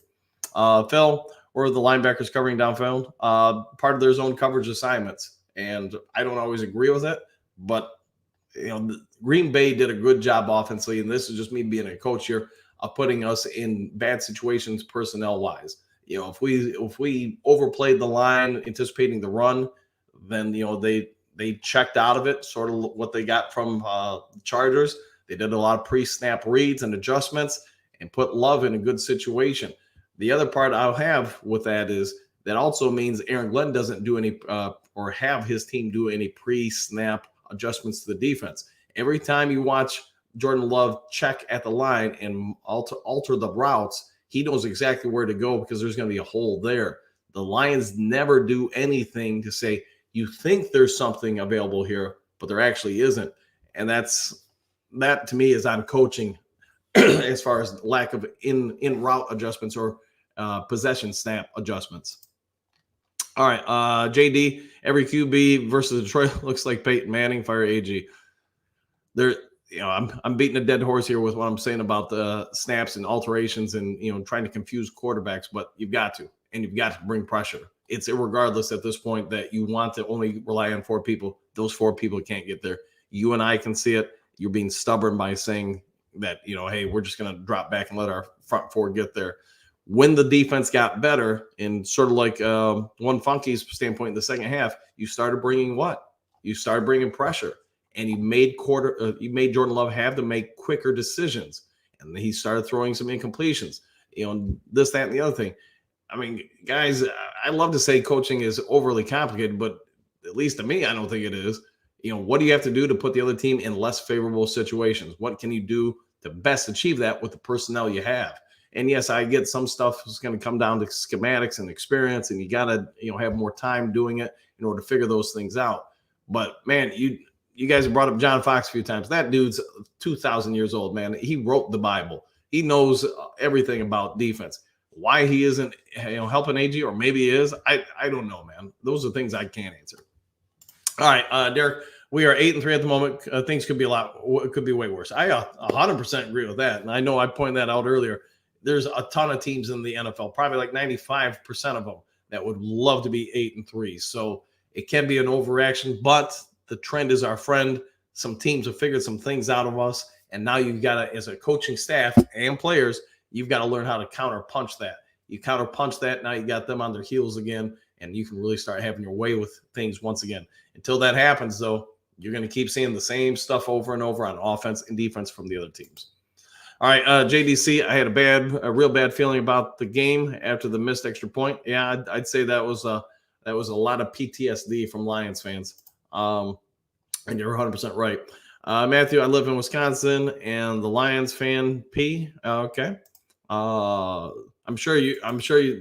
Phil, or the linebackers covering downfield, part of their zone coverage assignments. And I don't always agree with it, but Green Bay did a good job offensively, and this is just me being a coach here, of putting us in bad situations personnel wise. If we overplayed the line, anticipating the run, then they checked out of it, sort of what they got from the Chargers. They did a lot of pre-snap reads and adjustments and put Love in a good situation. The other part I'll have with that is that also means Aaron Glenn doesn't do any or have his team do any pre-snap adjustments to the defense. Every time you watch Jordan Love check at the line and alter the routes, he knows exactly where to go because there's going to be a hole there. The Lions never do anything to say, you think there's something available here, but there actually isn't. And that to me is on coaching as far as lack of in route adjustments or possession snap adjustments. All right, JD, every QB versus Detroit looks like Peyton Manning. Fire AG. I'm beating a dead horse here with what I'm saying about the snaps and alterations and trying to confuse quarterbacks, but you've got to bring pressure. It's irregardless at this point that you want to only rely on 4 people. Those 4 people can't get there. You and I can see it. You're being stubborn by saying that, hey, we're just going to drop back and let our front 4 get there. When the defense got better, and sort of like one Funky's standpoint in the second half, you started bringing what? You started bringing pressure, and you made Jordan Love have to make quicker decisions, and he started throwing some incompletions. This, that, and the other thing. I mean, guys, I love to say coaching is overly complicated, but at least to me, I don't think it is. What do you have to do to put the other team in less favorable situations? What can you do to best achieve that with the personnel you have? And yes, I get some stuff is going to come down to schematics and experience, and you got to have more time doing it in order to figure those things out. But man, you guys have brought up John Fox a few times. That dude's 2,000 years old, man. He wrote the Bible. He knows everything about defense. Why he isn't helping AG, or maybe he is, I don't know, man. Those are things I can't answer. All right, Derek, we are 8-3 at the moment. Things could be way worse. I 100% agree with that, and I know I pointed that out earlier. There's a ton of teams in the NFL, probably like 95% of them, that would love to be 8-3. So it can be an overreaction, but the trend is our friend. Some teams have figured some things out of us, and now you've got to, as a coaching staff and players, you've got to learn how to counter punch that. You counter punch that, now you got them on their heels again, and you can really start having your way with things once again. Until that happens, though, you're going to keep seeing the same stuff over and over on offense and defense from the other teams. All right, JDC, I had a real bad feeling about the game after the missed extra point. Yeah, I'd say that was a lot of PTSD from Lions fans. And you're 100% right. Matthew, I live in Wisconsin, and the Lions fan P. Okay. I'm sure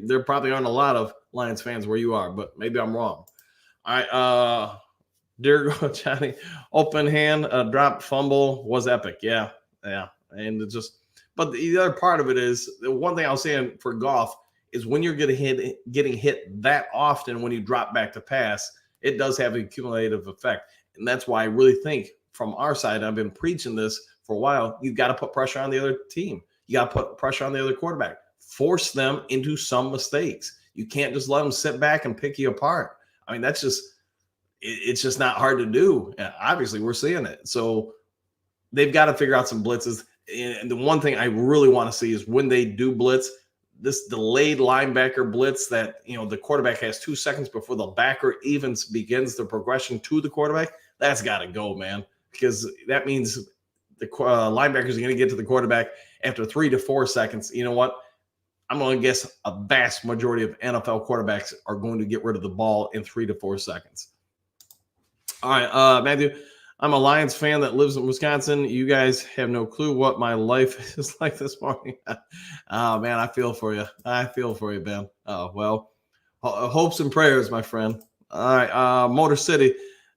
there probably aren't a lot of Lions fans where you are, but maybe I'm wrong. All right, dear Johnny, open hand, drop fumble was epic. Yeah. And it's just, but the other part of it is, the one thing I was saying for Goff is when you're getting hit that often, when you drop back to pass, it does have a cumulative effect. And that's why I really think from our side, I've been preaching this for a while, you've got to put pressure on the other team. You got to put pressure on the other quarterback. Force them into some mistakes. You can't just let them sit back and pick you apart. I mean, it's just not hard to do. Obviously, we're seeing it. So they've got to figure out some blitzes. And the one thing I really want to see is when they do blitz, this delayed linebacker blitz that, the quarterback has 2 seconds before the backer even begins the progression to the quarterback. That's got to go, man, because that means the linebackers are going to get to the quarterback after 3 to 4 seconds. You know what? I'm going to guess a vast majority of NFL quarterbacks are going to get rid of the ball in 3 to 4 seconds. All right, Matthew, I'm a Lions fan that lives in Wisconsin. You guys have no clue what my life is like this morning. Oh, man, I feel for you. Ben. Oh, well, hopes and prayers, my friend. All right, Motor City.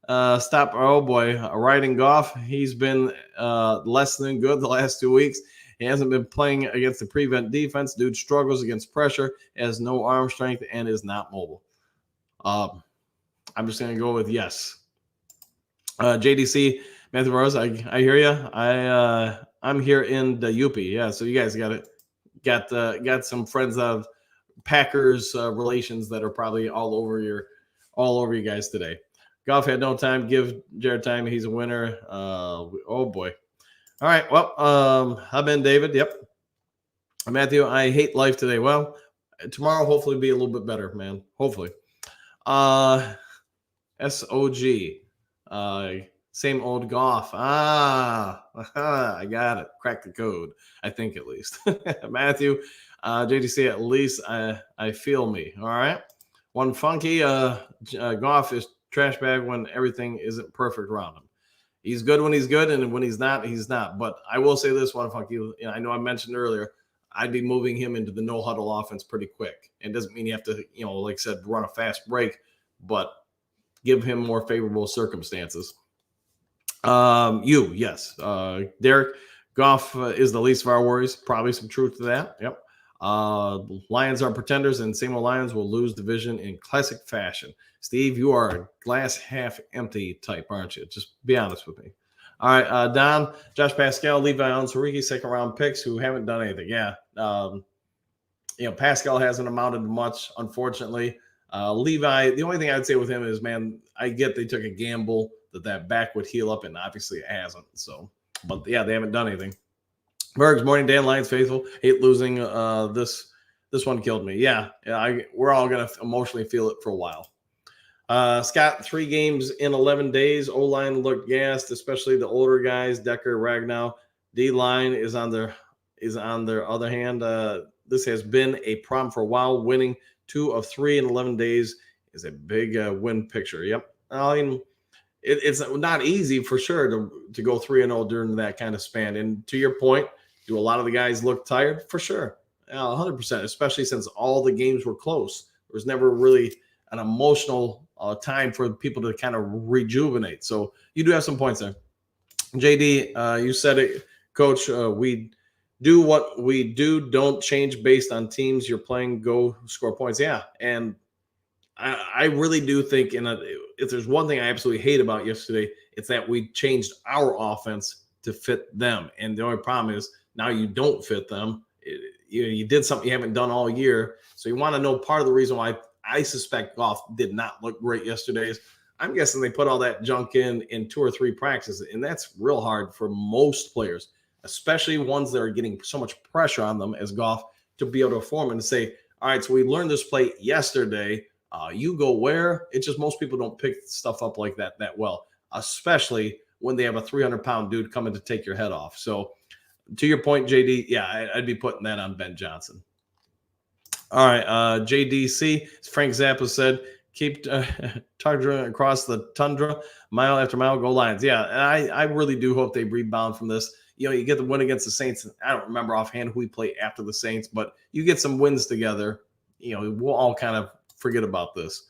Stop. Oh, boy. Riding Goff. He's been less than good the last 2 weeks. He hasn't been playing against the prevent defense. Dude struggles against pressure, has no arm strength, and is not mobile. I'm just going to go with yes. JDC, Matthew Rose, I hear you. I'm here in the UP. Yeah, so you guys got some friends of Packers relations that are probably all over you guys today. Golf had no time. Give Jared time. He's a winner. Oh boy. All right. Well, I've been David. Yep. Matthew, I hate life today. Well, tomorrow hopefully be a little bit better, man. Hopefully. SOG. Same old golf. I got it. Crack the code. I think at least. Matthew, JDC, at least I feel me. All right. One funky golf is trash bag when everything isn't perfect around him. He's good when he's good, and when he's not, he's not. But I will say this, one funky. I know I mentioned earlier, I'd be moving him into the no huddle offense pretty quick. And doesn't mean you have to, like I said, run a fast break, but give him more favorable circumstances. Yes. Derek, Goff is the least of our worries. Probably some truth to that. Yep. Lions are pretenders, and same old Lions will lose division in classic fashion. Steve, you are a glass half empty type, aren't you? Just be honest with me. All right, Don, Josh Pascal, Levi Onwuzurike, second round picks who haven't done anything. Yeah. Pascal hasn't amounted to much, unfortunately. Levi, the only thing I'd say with him is, man, I get they took a gamble that back would heal up, and obviously it hasn't. So, but yeah, they haven't done anything. Bergs, morning, Dan, Lions faithful. Hate losing. This one killed me. Yeah, we're all gonna emotionally feel it for a while. Scott, 3 games in 11 days. O-line looked gassed, especially the older guys, Decker, Ragnow. D-line is on their other hand. This has been a problem for a while. Winning 2 of 3 in 11 days is a big win picture. Yep. I mean, it's not easy for sure to go 3-0 during that kind of span. And to your point, do a lot of the guys look tired? For sure. 100%, especially since all the games were close. There was never really an emotional time for people to kind of rejuvenate. So you do have some points there. JD, you said it, Coach. We do what we do. Don't change based on teams you're playing. Go score points. Yeah, and I really do think if there's one thing I absolutely hate about yesterday, it's that we changed our offense to fit them. And the only problem is now you don't fit them. You did something you haven't done all year. So you want to know part of the reason why I suspect Goff did not look great yesterday is I'm guessing they put all that junk in 2 or 3 practices. And that's real hard for most players, especially ones that are getting so much pressure on them as Goff, to be able to form and to say, all right, so we learned this play yesterday. You go where? It's just most people don't pick stuff up like that well, especially when they have a 300-pound dude coming to take your head off. So to your point, JD, yeah, I'd be putting that on Ben Johnson. All right, JDC, Frank Zappa said, keep tugging across the tundra, mile after mile, go Lions. Yeah, and I really do hope they rebound from this. You get the win against the Saints. I don't remember offhand who we play after the Saints, but you get some wins together. We'll all kind of forget about this.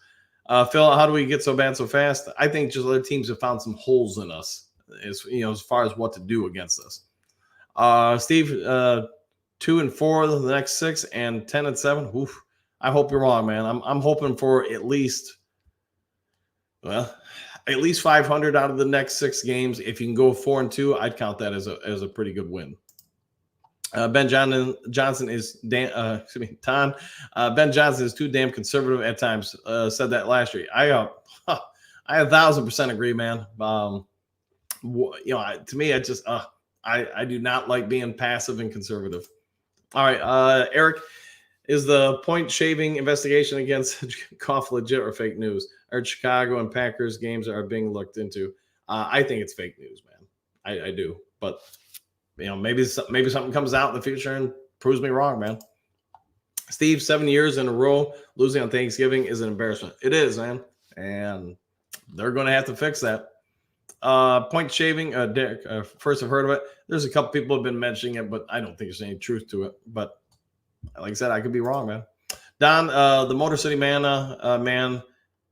Phil, how do we get so bad so fast? I think just other teams have found some holes in us as far as what to do against us. Steve, 2-4 the next 6 and 10-7. Oof. I hope you're wrong, man. I'm hoping for at least 500 out of the next 6 games. If you can go 4-2, I'd count that as a pretty good win. Ben Johnson is Ben Johnson is too damn conservative at times. Said that last year. I 1,000% agree, man. To me, I do not like being passive and conservative. All right, Eric, is the point shaving investigation against Goff legit or fake news? Or Chicago and Packers games are being looked into? I think it's fake news, man. I do, but maybe something comes out in the future and proves me wrong, man. Steve, 7 years in a row losing on Thanksgiving is an embarrassment. It is, man, and they're going to have to fix that. Point shaving, Derek, first I've heard of it. There's a couple people have been mentioning it, but I don't think there's any truth to it. But like I said, I could be wrong, man. Don, the Motor City man,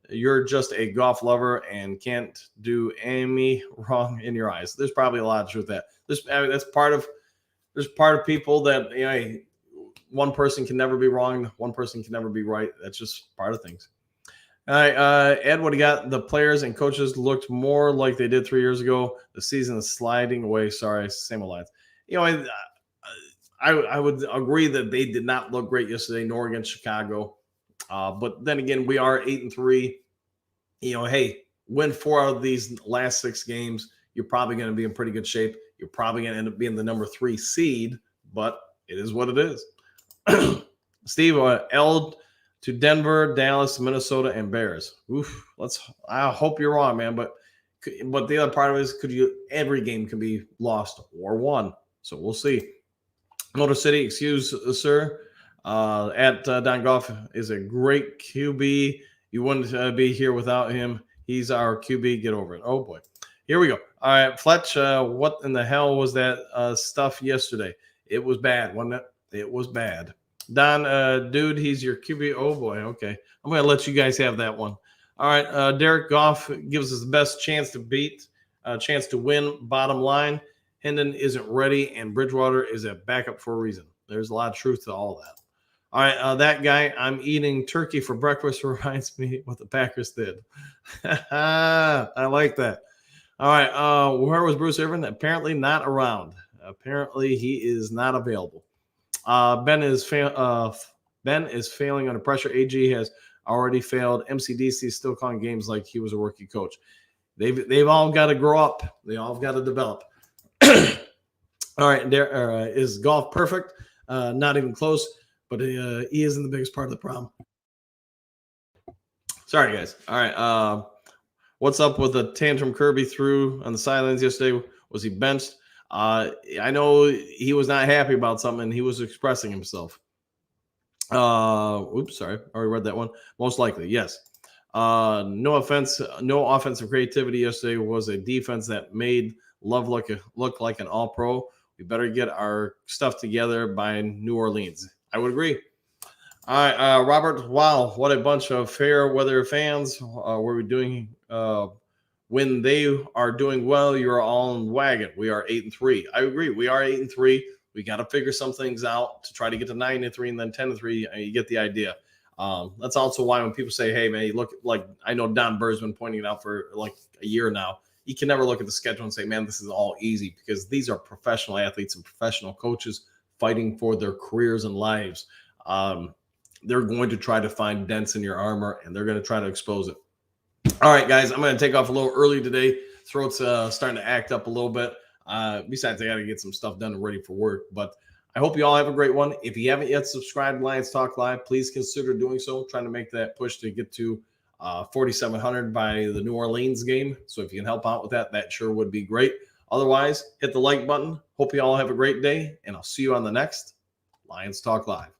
you're just a golf lover and can't do any wrong in your eyes. There's probably a lot of truth to that. There's part of people that one person can never be wrong, one person can never be right. That's just part of things. All right, Ed, what do you got? The players and coaches looked more like they did 3 years ago. The season is sliding away. Sorry, same old lines. I would agree that they did not look great yesterday, nor against Chicago. But then again, we are 8-3. Hey, win 4 out of these last 6 games. You're probably going to be in pretty good shape. You're probably going to end up being the number 3 seed, but it is what it is. Steve, L to Denver, Dallas, Minnesota, and Bears. Oof. I hope you're wrong, man. But the other part of it is, every game can be lost or won. So we'll see. Motor City, excuse, sir. At Don Goff is a great QB. You wouldn't be here without him. He's our QB. Get over it. Oh boy. Here we go. All right, Fletch. What in the hell was that stuff yesterday? It was bad, wasn't it? It was bad. Don, dude, he's your QB. Oh boy. Okay, I'm gonna let you guys have that one. All right, Derek Goff gives us the best chance to win. Bottom line, Hendon isn't ready, and Bridgewater is a backup for a reason. There's a lot of truth to all that. All right, that guy, I'm eating turkey for breakfast, reminds me what the Packers did. I like that. All right, where was Bruce Irvin? Apparently not around. Apparently he is not available. Ben is failing under pressure. AG has already failed. MCDC is still calling games like he was a rookie coach. They've all got to grow up. They all got to develop. All right, is golf perfect? Not even close. But he isn't the biggest part of the problem. Sorry, guys. All right. What's up with the tantrum Kirby threw on the sidelines yesterday? Was he benched? I know he was not happy about something, and he was expressing himself. Oops, sorry. I already read that one. Most likely, yes. No offensive creativity yesterday. Was a defense that made Love look like an all-pro. We better get our stuff together by New Orleans. I would agree. All right, Robert. Wow, what a bunch of fair weather fans. Were we doing when they are doing well? You're all on the wagon. We are 8-3. I agree. We are 8-3. We got to figure some things out to try to get to 9-3 and then 10-3. You get the idea. That's also why when people say, "Hey, man, you look like," I know Don Burr's been pointing it out for like a year now. You can never look at the schedule and say, "Man, this is all easy," because these are professional athletes and professional coaches fighting for their careers and lives. They're going to try to find dents in your armor, and they're going to try to expose it. All right, guys, I'm going to take off a little early today. Throat's starting to act up a little bit. Besides, I got to get some stuff done and ready for work. But I hope you all have a great one. If you haven't yet subscribed to Lions Talk Live, please consider doing so. Trying to make that push to get to 4,700 by the New Orleans game. So if you can help out with that, that sure would be great. Otherwise, hit the like button. Hope you all have a great day, and I'll see you on the next Lions Talk Live.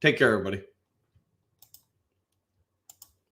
Take care, everybody.